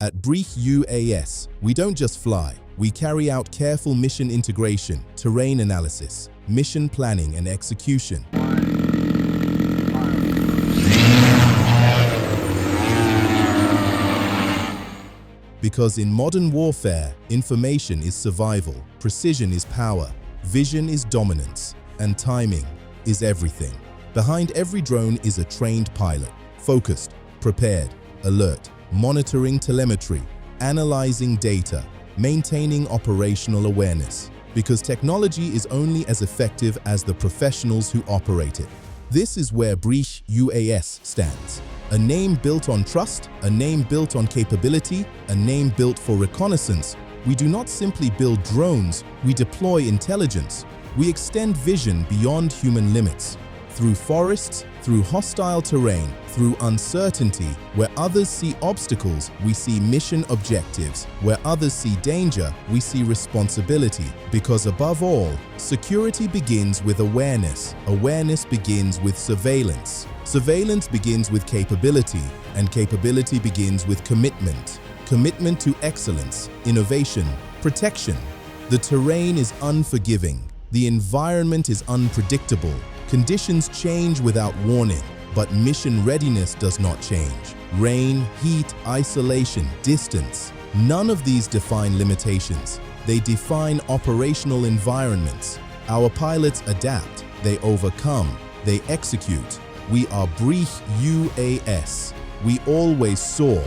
At Briech UAS, we don't just fly, we carry out careful mission integration, terrain analysis, mission planning and execution. Because in modern warfare, information is survival, precision is power, vision is dominance, and timing is everything. Behind every drone is a trained pilot, focused, prepared, alert, monitoring telemetry, analyzing data, maintaining operational awareness. Because technology is only as effective as the professionals who operate it. This is where Briech UAS stands. A name built on trust, a name built on capability, a name built for reconnaissance. We do not simply build drones, we deploy intelligence. We extend vision beyond human limits. Through forests, through hostile terrain, through uncertainty, where others see obstacles, we see mission objectives. Where others see danger, we see responsibility. Because above all, security begins with awareness. Awareness begins with surveillance. Surveillance begins with capability, and capability begins with commitment. Commitment to excellence, innovation, protection. The terrain is unforgiving. The environment is unpredictable. Conditions change without warning, but mission readiness does not change. Rain, heat, isolation, distance. None of these define limitations. They define operational environments. Our pilots adapt, they overcome, they execute. We are Briech UAS. We always soar,